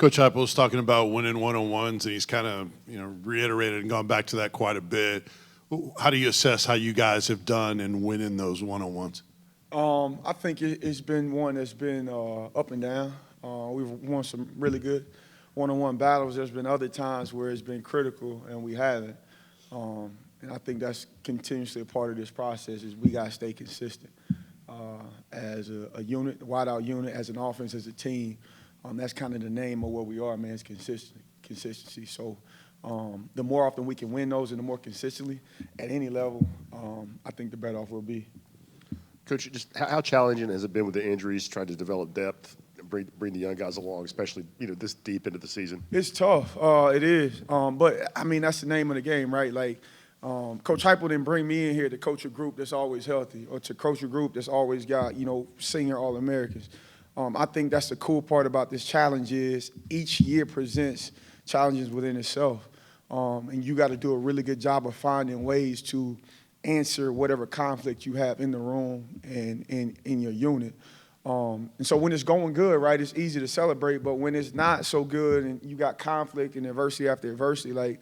Coach Heupel was talking about winning one-on-ones, and he's kind of reiterated and gone back to that quite a bit. How do you assess how you guys have done in winning those one-on-ones? I think it's been one that's been up and down. We've won some really good one-on-one battles. There's been other times where it's been critical and we haven't. And I think that's continuously a part of this process is we got to stay consistent as a unit, a wide-out unit, as an offense, as a team. That's kind of the name of what we are, man, is consistency. So the more often we can win those and the more consistently at any level, I think the better off we'll be. Coach, just how challenging has it been with the injuries, trying to develop depth, bring the young guys along, especially this deep into the season? It's tough. It is. But, I mean, that's the name of the game, right? Like, Coach Heupel didn't bring me in here to coach a group that's always healthy or to coach a group that's always got, senior All-Americans. I think that's the cool part about this challenge is each year presents challenges within itself. And you got to do a really good job of finding ways to answer whatever conflict you have in the room and in your unit. And so when it's going good, right, it's easy to celebrate. But when it's not so good and you got conflict and adversity after adversity, man,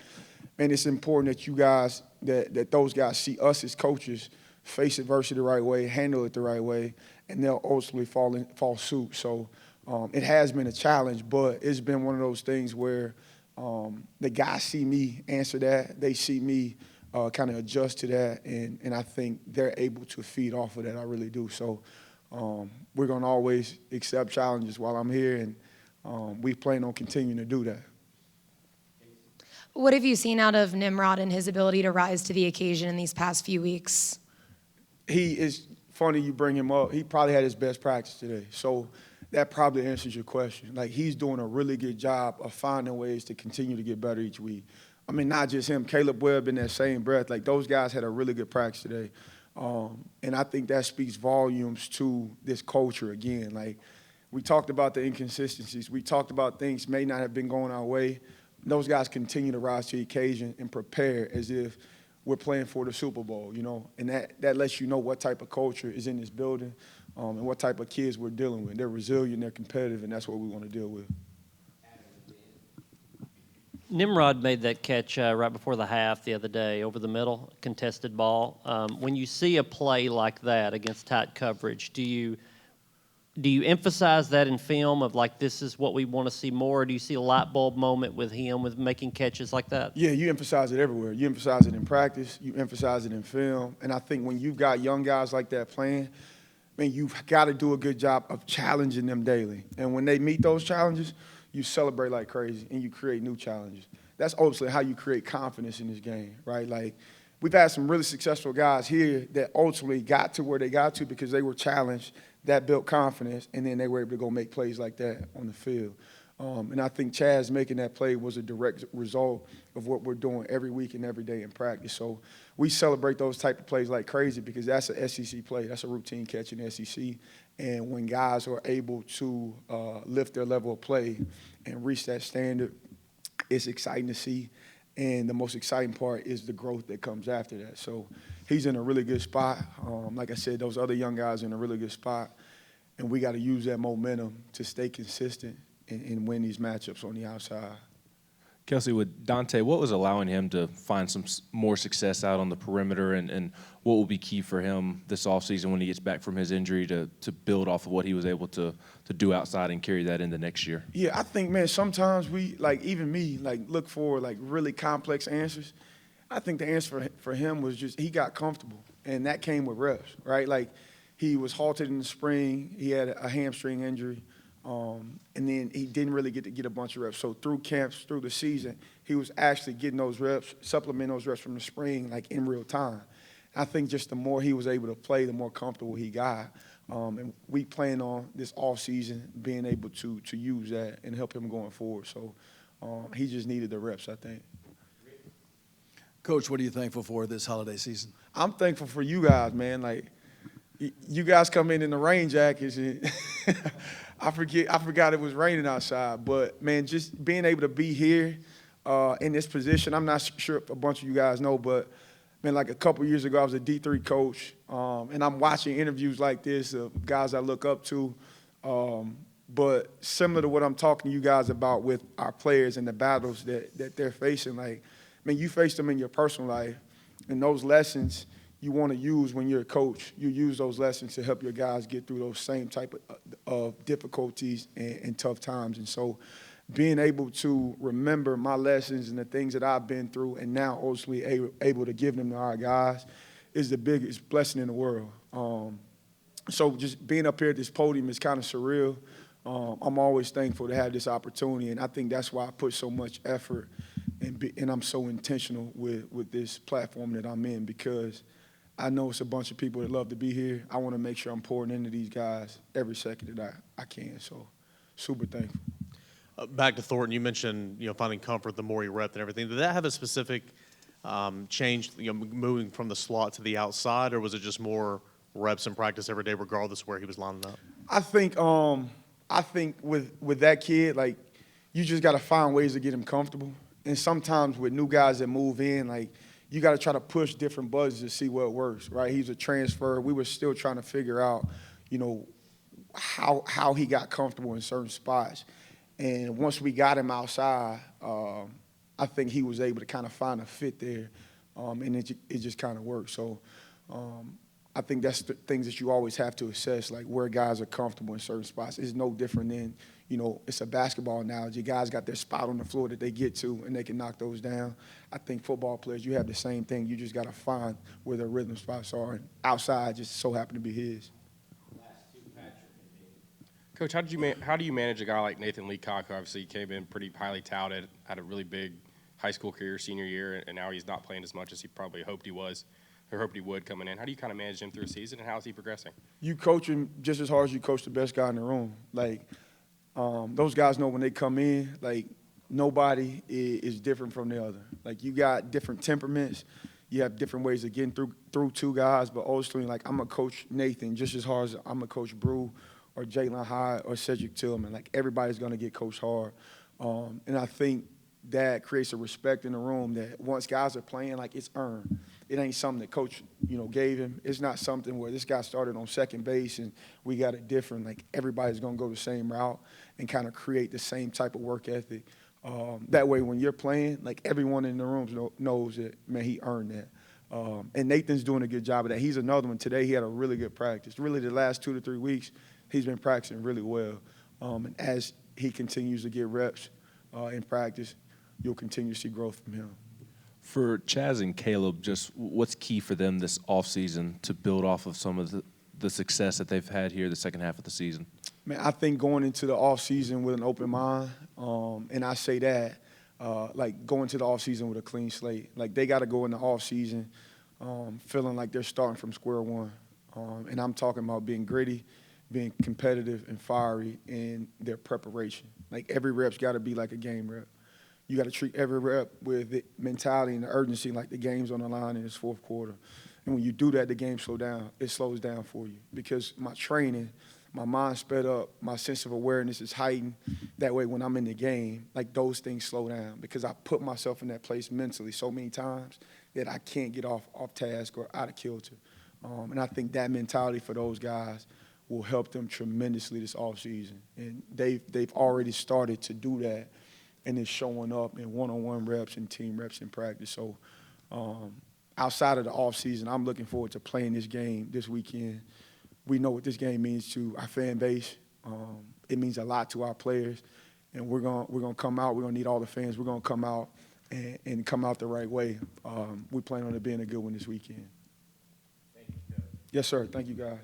it's important that you guys, that those guys see us as coaches face adversity the right way, handle it the right way, and they'll ultimately fall suit. So it has been a challenge, but it's been one of those things where the guys see me answer that. They see me kind of adjust to that, and I think they're able to feed off of that. I really do. So we're going to always accept challenges while I'm here, and we plan on continuing to do that. What have you seen out of Nimrod and his ability to rise to the occasion in these past few weeks? He is funny you bring him up. He probably had his best practice today. So that probably answers your question. He's doing a really good job of finding ways to continue to get better each week. I mean, not just him. Caleb Webb in that same breath. Those guys had a really good practice today. And I think that speaks volumes to this culture again. We talked about the inconsistencies. We talked about things may not have been going our way. Those guys continue to rise to the occasion and prepare as if we're playing for the Super Bowl, And that lets you know what type of culture is in this building and what type of kids we're dealing with. They're resilient, they're competitive, and that's what we want to deal with. Nimrod made that catch right before the half the other day over the middle, contested ball. When you see a play like that against tight coverage, do you emphasize that in film of this is what we want to see more? Or do you see a light bulb moment with him with making catches like that? Yeah, you emphasize it everywhere. You emphasize it in practice. You emphasize it in film. And I think when you've got young guys like that playing, man, you've got to do a good job of challenging them daily. And when they meet those challenges, you celebrate like crazy and you create new challenges. That's ultimately how you create confidence in this game, right? We've had some really successful guys here that ultimately got to where they got to because they were challenged. That built confidence, and then they were able to go make plays like that on the field. And I think Chaz making that play was a direct result of what we're doing every week and every day in practice. So we celebrate those type of plays like crazy because that's an SEC play. That's a routine catch in the SEC. And when guys are able to lift their level of play and reach that standard, it's exciting to see. And the most exciting part is the growth that comes after that. So he's in a really good spot. Like I said, those other young guys are in a really good spot. And we got to use that momentum to stay consistent and win these matchups on the outside. Kelsey, with Dante, what was allowing him to find some more success out on the perimeter, and what will be key for him this offseason when he gets back from his injury to build off of what he was able to do outside and carry that into next year? Yeah, I think, man, sometimes we, even me, look for, really complex answers. I think the answer for him was just he got comfortable, and that came with reps, right? He was halted in the spring. He had a hamstring injury. And then he didn't really get a bunch of reps. So through camps, through the season, he was actually getting those reps, supplementing those reps from the spring, in real time. I think just the more he was able to play, the more comfortable he got. And we plan on this offseason being able to use that and help him going forward. So he just needed the reps, I think. Coach, what are you thankful for this holiday season? I'm thankful for you guys, man. You guys come in the rain jackets. And I forgot it was raining outside. But, man, just being able to be here in this position, I'm not sure if a bunch of you guys know, but, man, a couple years ago, I was a D3 coach, and I'm watching interviews like this of guys I look up to. But similar to what I'm talking to you guys about with our players and the battles that they're facing, like, I mean, you face them in your personal life, and those lessons you want to use when you're a coach. You use those lessons to help your guys get through those same type of difficulties and tough times. And so being able to remember my lessons and the things that I've been through and now ultimately able to give them to our guys is the biggest blessing in the world. So just being up here at this podium is kind of surreal. I'm always thankful to have this opportunity, and I think that's why I put so much effort and I'm so intentional with this platform that I'm in, because I know it's a bunch of people that love to be here. I want to make sure I'm pouring into these guys every second that I can. So super thankful. Back to Thornton, you mentioned finding comfort the more you rep and everything. Did that have a specific change, moving from the slot to the outside, or was it just more reps in practice every day, regardless of where he was lining up? I think with that kid, like, you just got to find ways to get him comfortable. And sometimes with new guys that move in, like, you got to try to push different buttons to see what works, right? He's a transfer. We were still trying to figure out, how he got comfortable in certain spots. And once we got him outside, I think he was able to kind of find a fit there, and it just kind of worked. So I think that's the things that you always have to assess, like where guys are comfortable in certain spots. It's no different than, it's a basketball analogy. Guys got their spot on the floor that they get to, and they can knock those down. I think football players, you have the same thing. You just got to find where their rhythm spots are, and outside just so happen to be his. Coach, how do you manage a guy like Nathan Leacock, who obviously came in pretty highly touted, had a really big high school career senior year, and now he's not playing as much as he probably hoped he was, or hoped he would coming in? How do you kind of manage him through a season, and how is he progressing? You coach him just as hard as you coach the best guy in the room. Like, those guys know when they come in, like, nobody is different from the other. Like, you got different temperaments. You have different ways of getting through two guys, but ultimately, like, I'm going to coach Nathan just as hard as I'm going to coach Brew or Jalen Hyde or Cedric Tillman. Like, everybody's going to get coached hard. And I think that creates a respect in the room that once guys are playing, like, it's earned. It ain't something that coach, gave him. It's not something where this guy started on second base and we got it different. Like, everybody's going to go the same route and kind of create the same type of work ethic. That way, when you're playing, like, everyone in the room knows that, man, he earned that. And Nathan's doing a good job of that. He's another one. Today, he had a really good practice. Really, the last 2 to 3 weeks, he's been practicing really well. And as he continues to get reps in practice, you'll continue to see growth from him. For Chaz and Caleb, just what's key for them this offseason to build off of some of the success that they've had here the second half of the season? Man, I think going into the offseason with an open mind, and I say that, like, going to the offseason with a clean slate. Like, they got to go in the offseason feeling like they're starting from square one. And I'm talking about being gritty, being competitive and fiery in their preparation. Like, every rep's got to be like a game rep. You got to treat every rep with the mentality and the urgency like the game's on the line in this fourth quarter. And when you do that, the game slows down for you. Because my training, my mind sped up, my sense of awareness is heightened. That way, when I'm in the game, like, those things slow down because I put myself in that place mentally so many times that I can't get off task or out of kilter. And I think that mentality for those guys will help them tremendously this offseason. And they've already started to do that, and it's showing up in one-on-one reps and team reps in practice. So outside of the offseason, I'm looking forward to playing this game this weekend. We know what this game means to our fan base. It means a lot to our players, and we're gonna come out. We're gonna need all the fans. We're gonna come out and come out the right way. We plan on it being a good one this weekend. Thank you, Yes, sir. Thank you, guys.